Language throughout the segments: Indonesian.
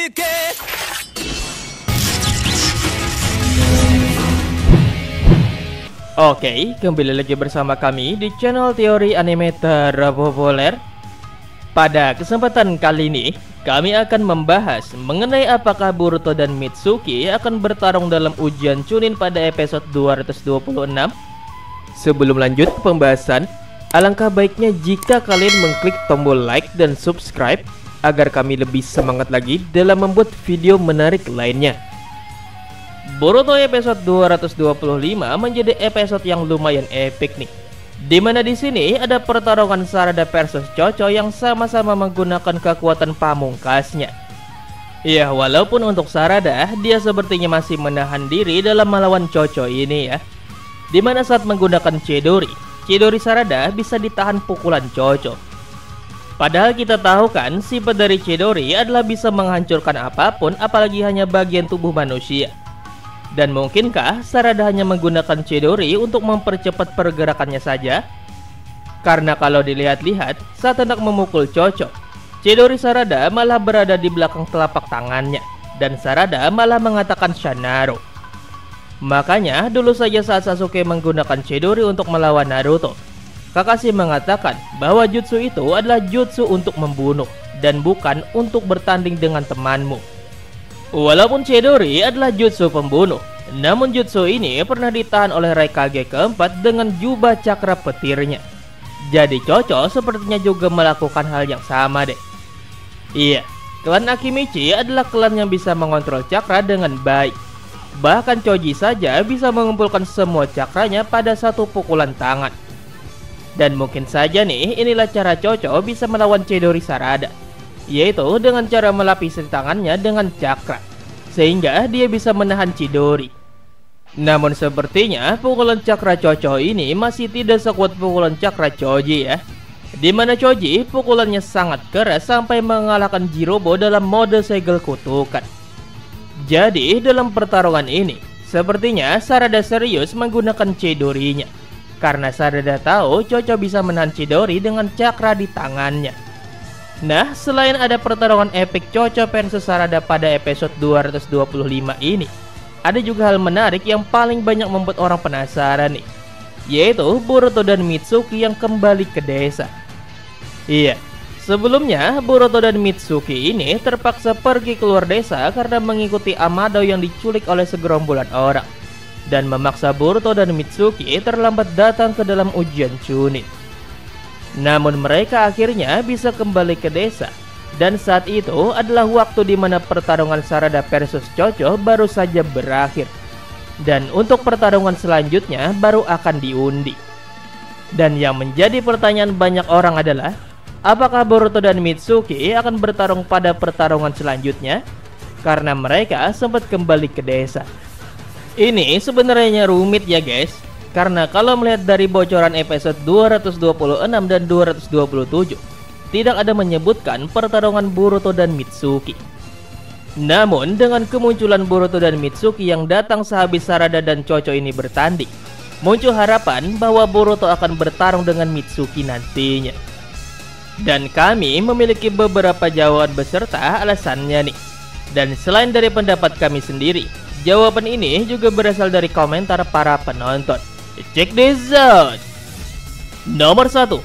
Oke, kembali lagi bersama kami di channel teori anime terpopuler. Pada kesempatan kali ini, kami akan membahas mengenai apakah Boruto dan Mitsuki akan bertarung dalam ujian Chunin pada episode 226. Sebelum lanjut ke pembahasan, alangkah baiknya jika kalian mengklik tombol like dan subscribe agar kami lebih semangat lagi dalam membuat video menarik lainnya. Boruto episode 225 menjadi episode yang lumayan epic nih. Dimana di sini ada pertarungan Sarada versus Chocho yang sama-sama menggunakan kekuatan pamungkasnya. Ya, walaupun untuk Sarada, dia sepertinya masih menahan diri dalam melawan Chocho ini ya. Dimana saat menggunakan Chidori Sarada bisa ditahan pukulan Chocho. Padahal kita tahu kan, sifat dari Chidori adalah bisa menghancurkan apapun, apalagi hanya bagian tubuh manusia. Dan mungkinkah Sarada hanya menggunakan Chidori untuk mempercepat pergerakannya saja? Karena kalau dilihat-lihat, saat hendak memukul Chocho, Chidori Sarada malah berada di belakang telapak tangannya, dan Sarada malah mengatakan Shanaro. Makanya dulu saja saat Sasuke menggunakan Chidori untuk melawan Naruto, Kakashi mengatakan bahwa jutsu itu adalah jutsu untuk membunuh, dan bukan untuk bertanding dengan temanmu. Walaupun Chidori adalah jutsu pembunuh, namun jutsu ini pernah ditahan oleh Raikage keempat dengan jubah cakra petirnya. Jadi Chocho sepertinya juga melakukan hal yang sama deh. Iya, klan Akimichi adalah klan yang bisa mengontrol cakra dengan baik. Bahkan Choji saja bisa mengumpulkan semua cakranya pada satu pukulan tangan. Dan mungkin saja nih, inilah cara Chocho bisa melawan Chidori Sarada, yaitu dengan cara melapisi tangannya dengan cakra, sehingga dia bisa menahan Chidori. Namun sepertinya pukulan cakra Chocho ini masih tidak sekuat pukulan cakra Choji ya. Dimana Choji pukulannya sangat keras sampai mengalahkan Jirobo dalam mode segel kutukan. Jadi dalam pertarungan ini, sepertinya Sarada serius menggunakan Chidori-nya, karena Sarada tahu Chocho bisa menahan Chidori dengan cakra di tangannya. Nah, selain ada pertarungan epic Chocho versus Sarada pada episode 225 ini, ada juga hal menarik yang paling banyak membuat orang penasaran nih, yaitu Boruto dan Mitsuki yang kembali ke desa. Iya, sebelumnya Boruto dan Mitsuki ini terpaksa pergi keluar desa karena mengikuti Amado yang diculik oleh segerombolan orang, dan memaksa Boruto dan Mitsuki terlambat datang ke dalam ujian Chunin. Namun mereka akhirnya bisa kembali ke desa, dan saat itu adalah waktu di mana pertarungan Sarada versus Chocho baru saja berakhir. Dan untuk pertarungan selanjutnya baru akan diundi. Dan yang menjadi pertanyaan banyak orang adalah, apakah Boruto dan Mitsuki akan bertarung pada pertarungan selanjutnya? Karena mereka sempat kembali ke desa. Ini sebenarnya rumit ya guys. Karena kalau melihat dari bocoran episode 226 dan 227, tidak ada menyebutkan pertarungan Boruto dan Mitsuki. Namun dengan kemunculan Boruto dan Mitsuki yang datang sehabis Sarada dan Chocho ini bertanding, muncul harapan bahwa Boruto akan bertarung dengan Mitsuki nantinya. Dan kami memiliki beberapa jawaban beserta alasannya nih. Dan selain dari pendapat kami sendiri, jawaban ini juga berasal dari komentar para penonton. Check this out. Nomor 1,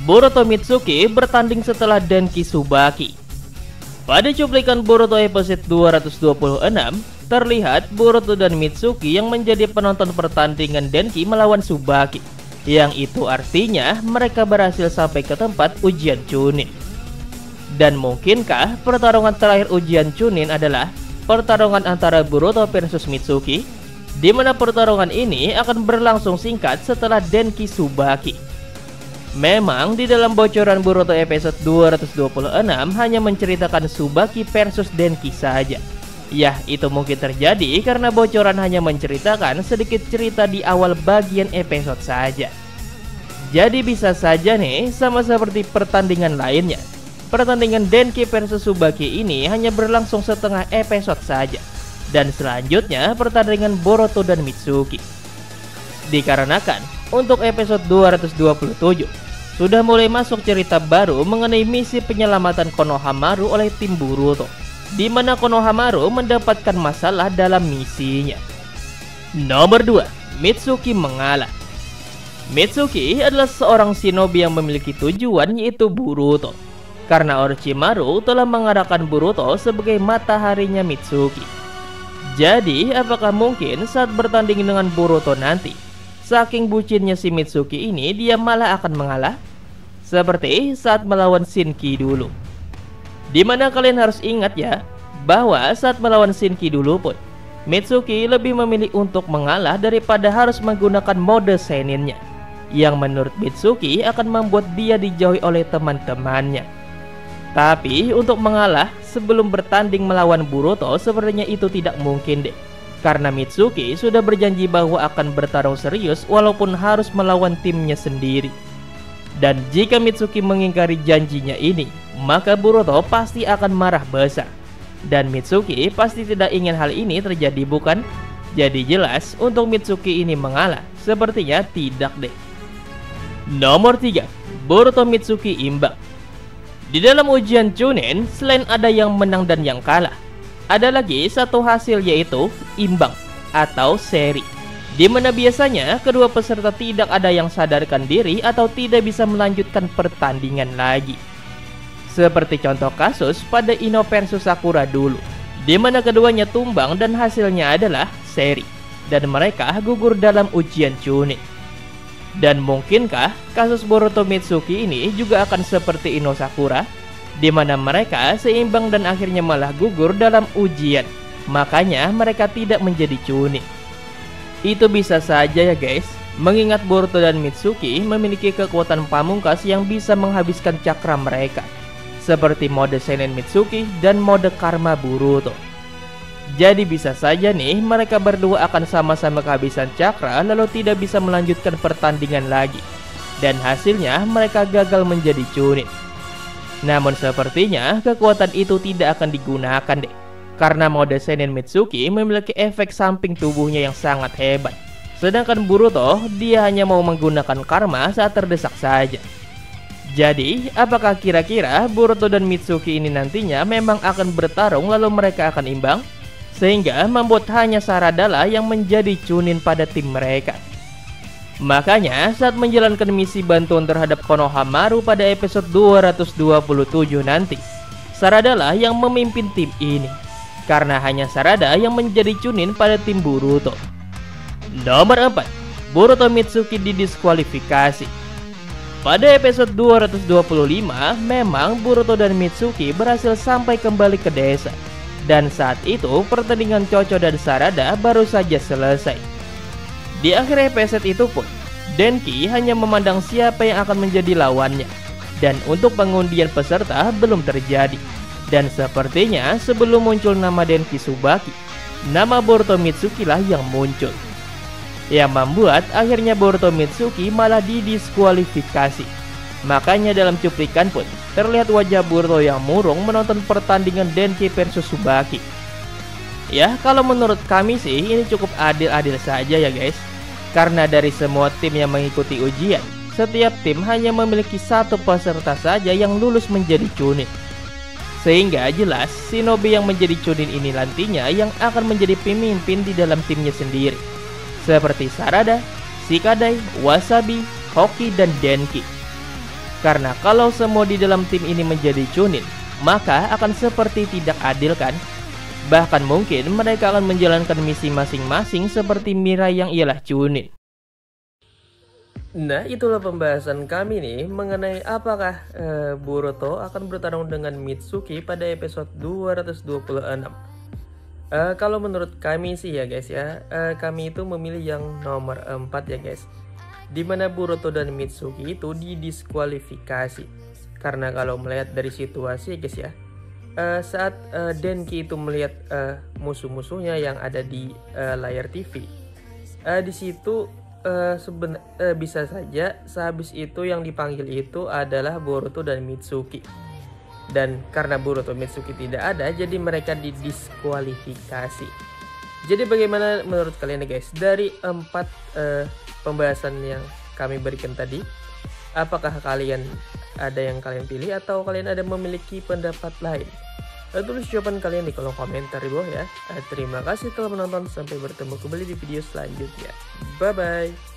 Boruto Mitsuki bertanding setelah Denki Tsubaki. Pada cuplikan Boruto episode 226, terlihat Boruto dan Mitsuki yang menjadi penonton pertandingan Denki melawan Tsubaki, yang itu artinya mereka berhasil sampai ke tempat ujian Chunin. Dan mungkinkah pertarungan terakhir ujian Chunin adalah pertarungan antara Boruto versus Mitsuki, di mana pertarungan ini akan berlangsung singkat setelah Denki Tsubaki. Memang di dalam bocoran Boruto episode 226 hanya menceritakan Tsubaki versus Denki saja. Ya, itu mungkin terjadi karena bocoran hanya menceritakan sedikit cerita di awal bagian episode saja. Jadi bisa saja nih, sama seperti pertandingan lainnya, pertandingan Denki versus Tsubaki ini hanya berlangsung setengah episode saja. Dan selanjutnya pertandingan Boruto dan Mitsuki. Dikarenakan untuk episode 227 sudah mulai masuk cerita baru mengenai misi penyelamatan Konohamaru oleh tim Boruto. di mana Konohamaru mendapatkan masalah dalam misinya. Nomor 2, Mitsuki mengalah. Mitsuki adalah seorang shinobi yang memiliki tujuan, yaitu Boruto. Karena Orochimaru telah mengarahkan Boruto sebagai mataharinya Mitsuki. Jadi, apakah mungkin saat bertanding dengan Boruto nanti, saking bucinnya si Mitsuki ini, dia malah akan mengalah? Seperti saat melawan Shinki dulu. Dimana kalian harus ingat ya, bahwa saat melawan Shinki dulu pun, Mitsuki lebih memilih untuk mengalah daripada harus menggunakan mode Seninnya, yang menurut Mitsuki akan membuat dia dijauhi oleh teman-temannya. Tapi untuk mengalah sebelum bertanding melawan Boruto sepertinya itu tidak mungkin deh. Karena Mitsuki sudah berjanji bahwa akan bertarung serius walaupun harus melawan timnya sendiri. Dan jika Mitsuki mengingkari janjinya ini, maka Boruto pasti akan marah besar. Dan Mitsuki pasti tidak ingin hal ini terjadi, bukan? Jadi jelas untuk Mitsuki ini mengalah sepertinya tidak deh. Nomor 3, Boruto Mitsuki imbang. Di dalam ujian Chunin, selain ada yang menang dan yang kalah, ada lagi satu hasil, yaitu imbang atau seri, di mana biasanya kedua peserta tidak ada yang sadarkan diri atau tidak bisa melanjutkan pertandingan lagi. Seperti contoh kasus pada Ino versus Sakura dulu, di mana keduanya tumbang dan hasilnya adalah seri, dan mereka gugur dalam ujian Chunin. Dan mungkinkah kasus Boruto Mitsuki ini juga akan seperti Ino Sakura, di mana mereka seimbang dan akhirnya malah gugur dalam ujian, makanya mereka tidak menjadi Chunin? Itu bisa saja ya guys, mengingat Boruto dan Mitsuki memiliki kekuatan pamungkas yang bisa menghabiskan cakra mereka, seperti mode Seinen Mitsuki dan mode Karma Boruto. Jadi bisa saja nih mereka berdua akan sama-sama kehabisan cakra lalu tidak bisa melanjutkan pertandingan lagi, dan hasilnya mereka gagal menjadi Chunin. Namun sepertinya kekuatan itu tidak akan digunakan deh, karena mode Seinen Mitsuki memiliki efek samping tubuhnya yang sangat hebat. Sedangkan Boruto, dia hanya mau menggunakan karma saat terdesak saja. Jadi, apakah kira-kira Boruto dan Mitsuki ini nantinya memang akan bertarung lalu mereka akan imbang? Sehingga membuat hanya Saradala yang menjadi Chunin pada tim mereka. Makanya saat menjalankan misi bantuan terhadap Konohamaru pada episode 227 nanti, Saradala yang memimpin tim ini, karena hanya Sarada yang menjadi Chunin pada tim Boruto. Nomor 4, Boruto Mitsuki didiskualifikasi. Pada episode 225, memang Boruto dan Mitsuki berhasil sampai kembali ke desa. Dan saat itu pertandingan Chocho dan Sarada baru saja selesai. Di akhir episode itu pun, Denki hanya memandang siapa yang akan menjadi lawannya. Dan untuk pengundian peserta belum terjadi. Dan sepertinya sebelum muncul nama Denki Tsubaki, nama Boruto Mitsuki lah yang muncul. Yang membuat akhirnya Boruto Mitsuki malah didiskualifikasi. Makanya dalam cuplikan pun terlihat wajah Boruto yang murung menonton pertandingan Denki versus Tsubaki. Ya, kalau menurut kami sih ini cukup adil-adil saja ya guys. Karena dari semua tim yang mengikuti ujian, setiap tim hanya memiliki satu peserta saja yang lulus menjadi Chunin. Sehingga jelas shinobi yang menjadi Chunin ini nantinya yang akan menjadi pemimpin di dalam timnya sendiri. Seperti Sarada, Shikadai, Wasabi, Hoki, dan Denki. Karena kalau semua di dalam tim ini menjadi Chunin, maka akan seperti tidak adil kan? Bahkan mungkin mereka akan menjalankan misi masing-masing seperti Mirai yang ialah Chunin. Nah, itulah pembahasan kami nih mengenai apakah Boruto akan bertarung dengan Mitsuki pada episode 226. Kalau menurut kami sih ya guys ya, kami itu memilih yang nomor 4 ya guys, dimana Boruto dan Mitsuki itu didiskualifikasi. Karena kalau melihat dari situasi guys ya, saat Denki itu melihat musuh-musuhnya yang ada di layar TV, di situ bisa saja sehabis itu yang dipanggil itu adalah Boruto dan Mitsuki. Dan karena Boruto Mitsuki tidak ada, jadi mereka didiskualifikasi. Jadi bagaimana menurut kalian nih guys, dari 4 pembahasan yang kami berikan tadi, apakah kalian ada yang kalian pilih atau kalian ada memiliki pendapat lain? Tulis jawaban kalian di kolom komentar di bawah ya. Terima kasih telah menonton, sampai bertemu kembali di video selanjutnya. Bye-bye.